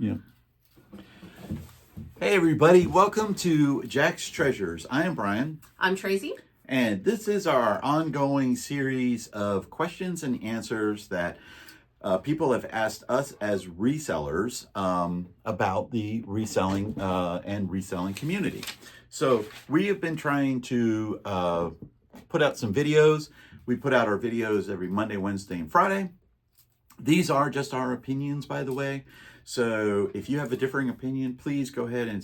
Yeah. Hey everybody, welcome to Jack's Treasures. I am Brian. I'm Tracy. And this is our ongoing series of questions and answers that people have asked us as resellers about the reselling and reselling community. So we have been trying to put out some videos. We put out our videos every Monday, Wednesday, and Friday. These are just our opinions, by the way. So if you have a differing opinion, please go ahead and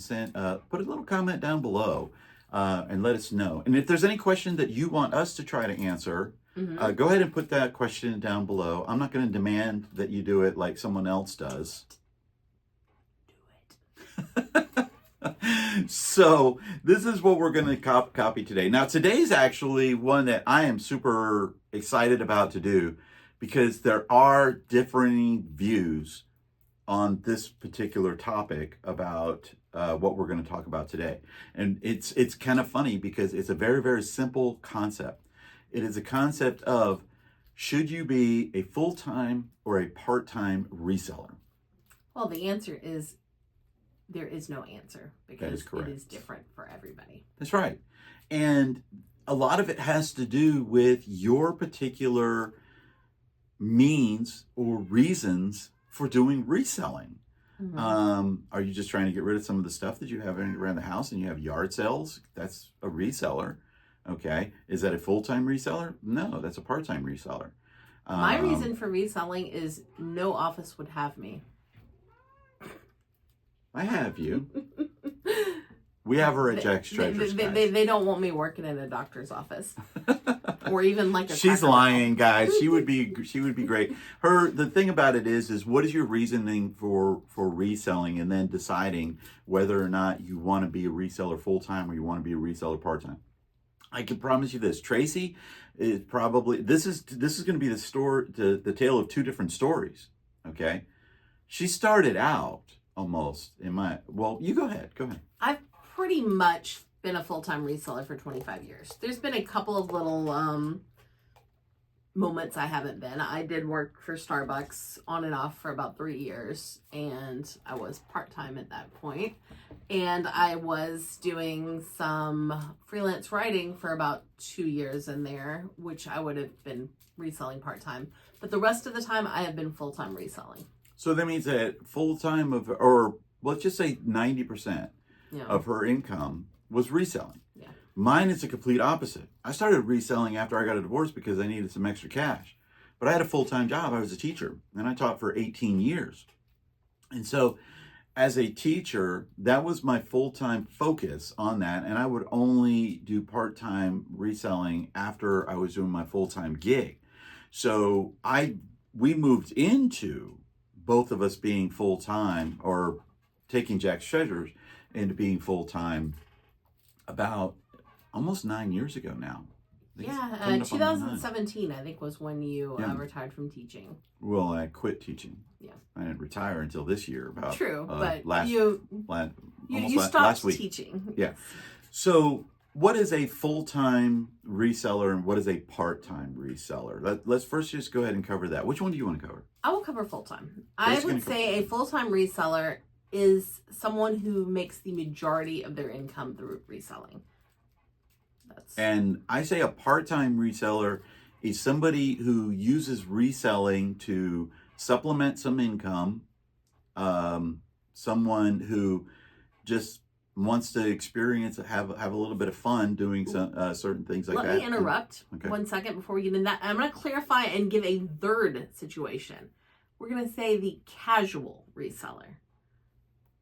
put a little comment down below and let us know. And if there's any question that you want us to try to answer, go ahead and put that question down below. I'm not going to demand that you do it like someone else does. Do it. So this is what we're going to copy today. Now, today's actually one that I am super excited about to do because there are differing views on this particular topic about what we're going to talk about today. And it's kind of funny because it's a very, very simple concept. It is a concept of, should you be a full-time or a part-time reseller? Well, the answer is there is no answer because it is different for everybody. That's right. And a lot of it has to do with your particular means or reasons for doing reselling. Are you just trying to get rid of some of the stuff that you have around the house and you have yard sales? That's a reseller. Okay. Is that a full-time reseller? No, that's a part-time reseller. My reason for reselling is no office would have me. I have you. We have her at Jack's Treasures. They don't want me working in a doctor's office. Or even like a She's lying, guys. She would be great. The thing about it is what is your reasoning for reselling and then deciding whether or not you want to be a reseller full time or you want to be a reseller part time. I can promise you this. Tracy is probably this is going to be the tale of two different stories. Okay? She started out almost you go ahead. I've pretty much been a full-time reseller for 25 years. There's been a couple of little moments I haven't been. I did work for Starbucks on and off for about 3 years, and I was part-time at that point. And I was doing some freelance writing for about 2 years in there, which I would have been reselling part-time. But the rest of the time, I have been full-time reselling. So that means that full-time or let's just say 90% of her income was reselling. Yeah. Mine is the complete opposite. I started reselling after I got a divorce because I needed some extra cash. But I had a full-time job. I was a teacher, and I taught for 18 years. And so as a teacher, that was my full-time focus on that, and I would only do part-time reselling after I was doing my full-time gig. So we moved into both of us being full-time or taking Jack's Treasures into being full-time about almost 9 years ago now. 2017, I think, was when you retired from teaching. Well, I quit teaching. Yeah. I didn't retire until this year. True, but you stopped last week. teaching. Yeah. So what is a full-time reseller and what is a part-time reseller? Let's first just go ahead and cover that. Which one do you want to cover? I will cover full-time. I would say a full-time reseller is someone who makes the majority of their income through reselling. And I say a part-time reseller is somebody who uses reselling to supplement some income, someone who just wants to experience, have a little bit of fun doing some certain things like that. Let me interrupt 1 second before we get into that. I'm going to clarify and give a third situation. We're going to say the casual reseller.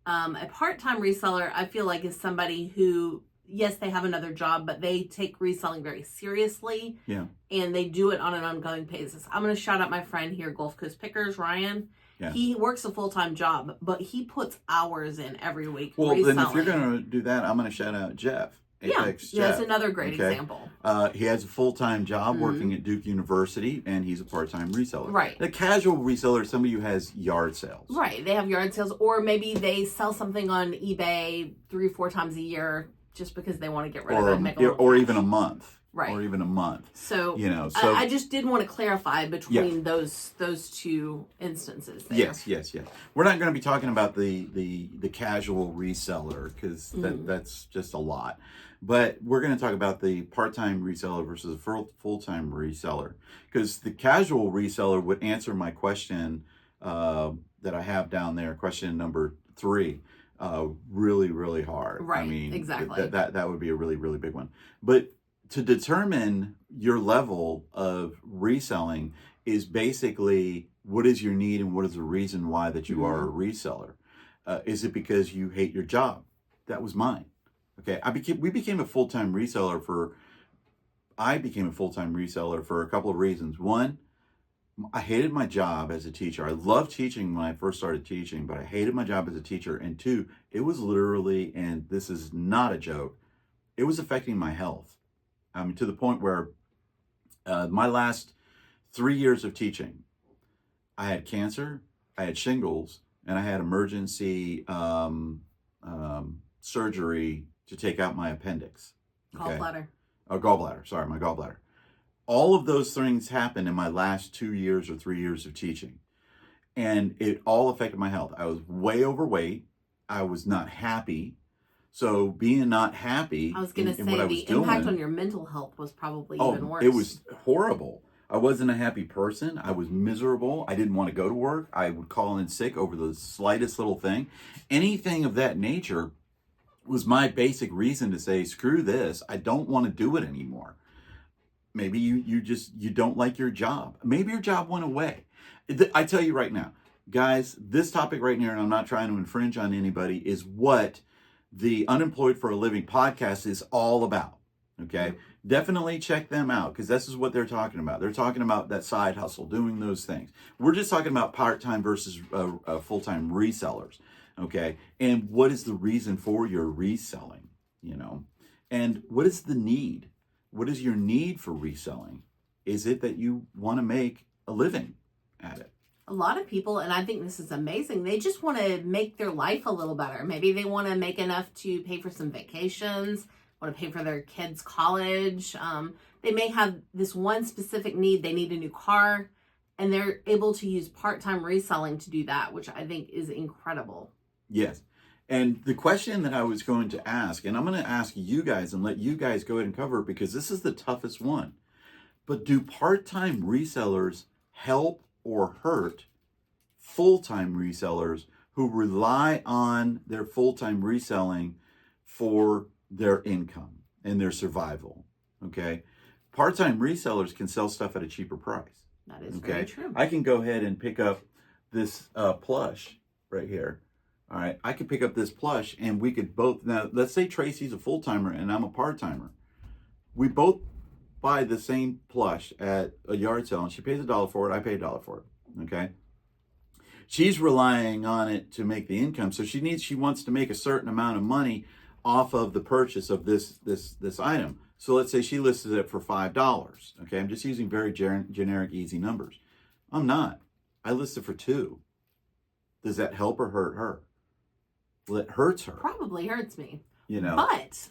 A part-time reseller, I feel like, is somebody who, yes, they have another job, but they take reselling very seriously. Yeah. And they do it on an ongoing basis. I'm going to shout out my friend here, Gulf Coast Pickers, Ryan. Yeah. He works a full-time job, but he puts hours in every week. Well, reselling. Then if you're going to do that, I'm going to shout out Jeff. Apex Jeff. That's another great example. He has a full-time job working at Duke University, and he's a part-time reseller. Right. The casual reseller is somebody who has yard sales. Right. They have yard sales, or maybe they sell something on eBay 3 or 4 times a year just because they want to get rid of it. Or even a month. Right. or even a month. So, you know, so I just did want to clarify between those two instances there. Yes. We're not going to be talking about the casual reseller because that's just a lot. But we're going to talk about the part-time reseller versus a full-time reseller, because the casual reseller would answer my question that I have down there, question number 3, really, really hard. Right. I mean, exactly. that would be a really, really big one. But to determine your level of reselling is basically what is your need and what is the reason why that you are a reseller. Is it because you hate your job? That was mine. Okay, I became a full-time reseller for a couple of reasons. One, I hated my job as a teacher. I loved teaching when I first started teaching, but I hated my job as a teacher. And 2, it was literally, and this is not a joke, it was affecting my health. I mean, to the point where my last 3 years of teaching, I had cancer, I had shingles, and I had emergency surgery to take out my appendix. Okay? Gallbladder. Sorry, my gallbladder. All of those things happened in my last 2 years or 3 years of teaching. And it all affected my health. I was way overweight. I was not happy. So being not happy, I was going to say the impact on your mental health was probably even worse. It was horrible. I wasn't a happy person. I was miserable. I didn't want to go to work. I would call in sick over the slightest little thing. Anything of that nature was my basic reason to say, screw this. I don't want to do it anymore. Maybe you don't like your job. Maybe your job went away. I tell you right now, guys, this topic right here, and I'm not trying to infringe on anybody, is what the Unemployed for a Living podcast is all about. Okay, definitely check them out, because this is what they're talking about. They're talking about that side hustle, doing those things. We're just talking about part-time versus full-time resellers. Okay, and what is the reason for your reselling? You know, and what is the need? What is your need for reselling? Is it that you want to make a living at it? A lot of people, and I think this is amazing, they just want to make their life a little better. Maybe they want to make enough to pay for some vacations, want to pay for their kids' college. They may have this one specific need. They need a new car, and they're able to use part-time reselling to do that, which I think is incredible. Yes. And the question that I was going to ask, and I'm going to ask you guys and let you guys go ahead and cover it, because this is the toughest one. But do part-time resellers help or hurt full-time resellers who rely on their full-time reselling for their income and their survival? Okay. Part-time resellers can sell stuff at a cheaper price. That is very true. I can go ahead and pick up this plush right here. All right. I could pick up this plush, and we could both, now let's say Tracy's a full-timer and I'm a part-timer. We both buy the same plush at a yard sale, and she pays $1 for it. I pay $1 for it. Okay. She's relying on it to make the income. So she wants to make a certain amount of money off of the purchase of this item. So let's say she listed it for $5. Okay. I'm just using very generic, easy numbers. I'm not. I listed for $2. Does that help or hurt her? Well, it hurts her. Probably hurts me. You know. But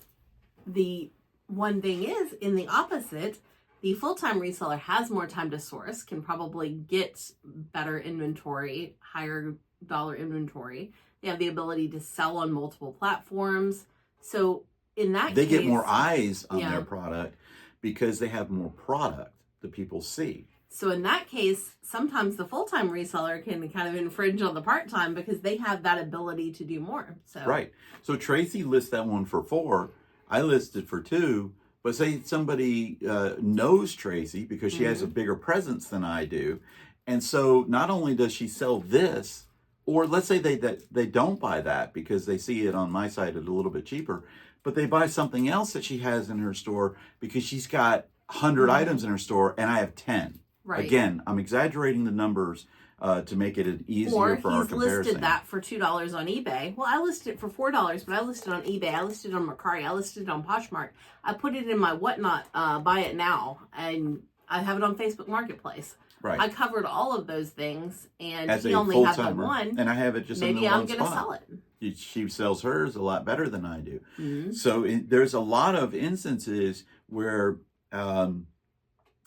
the one thing is, in the opposite, the full-time reseller has more time to source, can probably get better inventory, higher dollar inventory. They have the ability to sell on multiple platforms. So in that they case, get more eyes on their product because they have more product that people see. So in that case, sometimes the full-time reseller can kind of infringe on the part-time because they have that ability to do more. So right. So Tracy lists that one for $4. I listed for $2. But say somebody knows Tracy because she has a bigger presence than I do. And so not only does she sell this, or let's say they don't buy that because they see it on my site at a little bit cheaper, but they buy something else that she has in her store because she's got 100 items in her store and I have 10. Right. Again, I'm exaggerating the numbers to make it easier for our comparison. Or he's listed that for $2 on eBay. Well, I listed it for $4, but I listed it on eBay. I listed it on Mercari. I listed it on Poshmark. I put it in my Whatnot buy it now, and I have it on Facebook Marketplace. Right. I covered all of those things, and as he only had the one. And I have it just in the one spot. Maybe I'm going to sell it. She sells hers a lot better than I do. Mm-hmm. So there's a lot of instances where Um,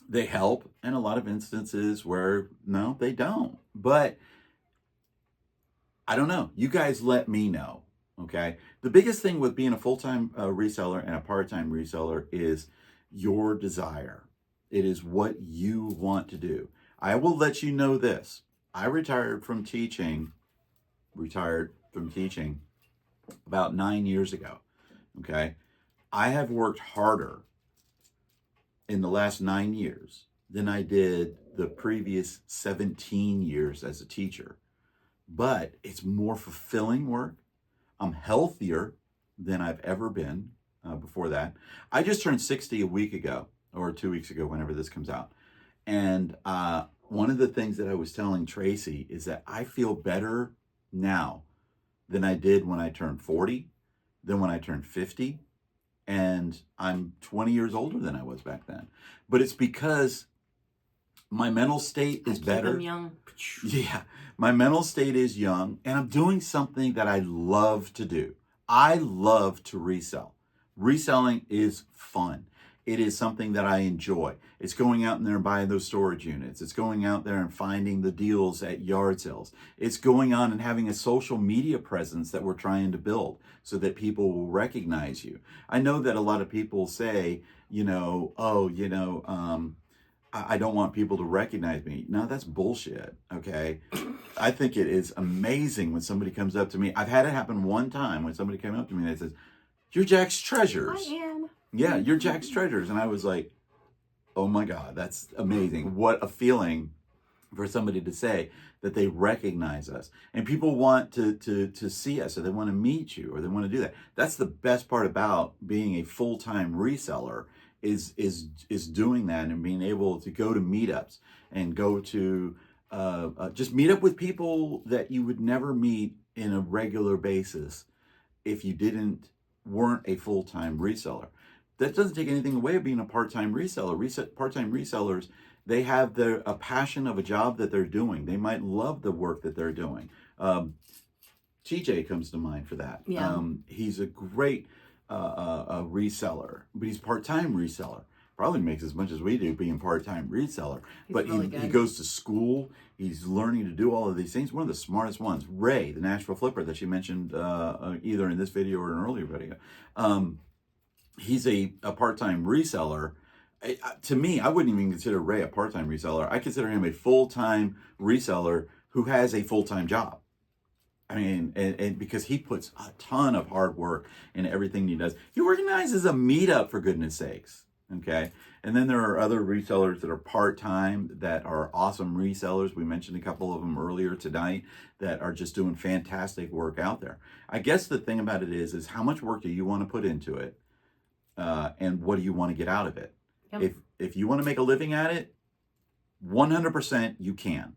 they help in a lot of instances where no, they don't. But I don't know. You guys let me know. Okay. The biggest thing with being a full-time reseller and a part-time reseller is your desire. It is what you want to do. I will let you know this. I retired from teaching about 9 years ago. Okay. I have worked harder in the last 9 years than I did the previous 17 years as a teacher. But it's more fulfilling work. I'm healthier than I've ever been before that. I just turned 60 a week ago or 2 weeks ago, whenever this comes out. And one of the things that I was telling Tracy is that I feel better now than I did when I turned 40, than when I turned 50. And I'm 20 years older than I was back then. But it's because my mental state is better. I'm young. Yeah, my mental state is young, and I'm doing something that I love to do. I love to resell. Reselling is fun. It is something that I enjoy. It's going out in there and buying those storage units. It's going out there and finding the deals at yard sales. It's going on and having a social media presence that we're trying to build so that people will recognize you. I know that a lot of people say, I don't want people to recognize me. No, that's bullshit, okay? I think it is amazing when somebody comes up to me. I've had it happen one time when somebody came up to me and they says, "You're Jack's Treasures." I am. Yeah, you're Jack's Treasures. And I was like, oh my God, that's amazing. What a feeling for somebody to say that they recognize us. And people want to see us, or they want to meet you, or they want to do that. That's the best part about being a full-time reseller is doing that and being able to go to meetups and go to just meet up with people that you would never meet in a regular basis if you weren't a full-time reseller. That doesn't take anything away of being a part-time reseller. Part-time resellers, they have a passion of a job that they're doing. They might love the work that they're doing. TJ comes to mind for that. Yeah. He's a great reseller, but he's part-time reseller. Probably makes as much as we do being part-time reseller. But really he goes to school. He's learning to do all of these things. One of the smartest ones, Ray, the Nashville Flipper that she mentioned either in this video or an earlier video. He's a part-time reseller. To me, I wouldn't even consider Ray a part-time reseller. I consider him a full-time reseller who has a full-time job. I mean, and because he puts a ton of hard work in everything he does. He organizes a meetup, for goodness sakes. Okay. And then there are other resellers that are part-time that are awesome resellers. We mentioned a couple of them earlier tonight that are just doing fantastic work out there. I guess the thing about it is how much work do you want to put into it? And what do you want to get out of it? Yep. If you want to make a living at it, 100% you can.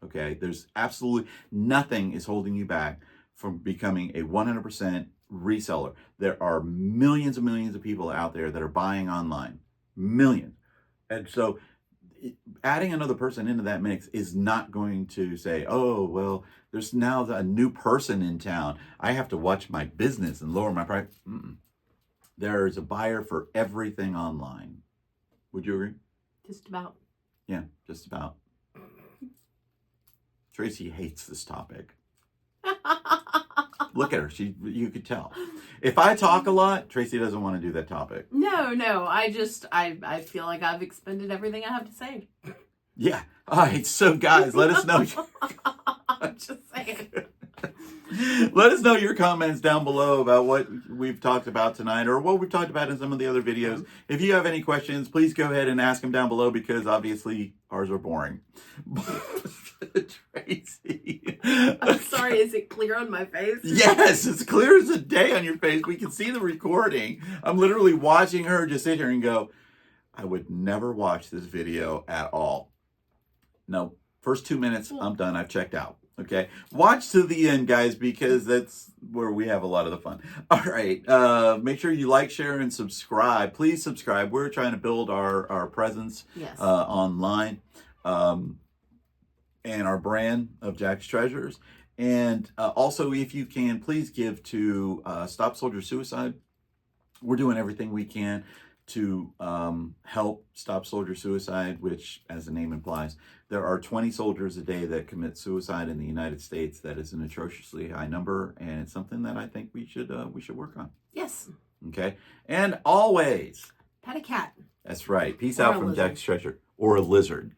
Okay, there's absolutely nothing is holding you back from becoming a 100% reseller. There are millions and millions of people out there that are buying online, millions. And so adding another person into that mix is not going to say, oh, well, there's now a new person in town. I have to watch my business and lower my price. There's a buyer for everything online. Would you agree? Just about. Yeah, just about. Tracy hates this topic. Look at her. You could tell. If I talk a lot, Tracy doesn't want to do that topic. No. I feel like I've expended everything I have to say. Yeah. All right. So, guys, let us know. I'm just saying. Let us know your comments down below about what we've talked about tonight or what we've talked about in some of the other videos. If you have any questions, please go ahead and ask them down below because obviously ours are boring. Tracy. I'm sorry, is it clear on my face? Yes, it's clear as a day on your face. We can see the recording. I'm literally watching her just sit here and go, I would never watch this video at all. No, first 2 minutes, I'm done. I've checked out. Okay, watch to the end, guys, because that's where we have a lot of the fun. All right, make sure you like, share, and subscribe. Please subscribe. We're trying to build our presence online and our brand of Jack's Treasures. And also, if you can, please give to Stop Soldier Suicide. We're doing everything we can to help stop soldier suicide, which, as the name implies, there are 20 soldiers a day that commit suicide in the United States. That is an atrociously high number, and it's something that I think we should work on. Yes. Okay, and always Pet a cat. that's right. Peace Or out a from lizard. Jack's Treasure, or a lizard.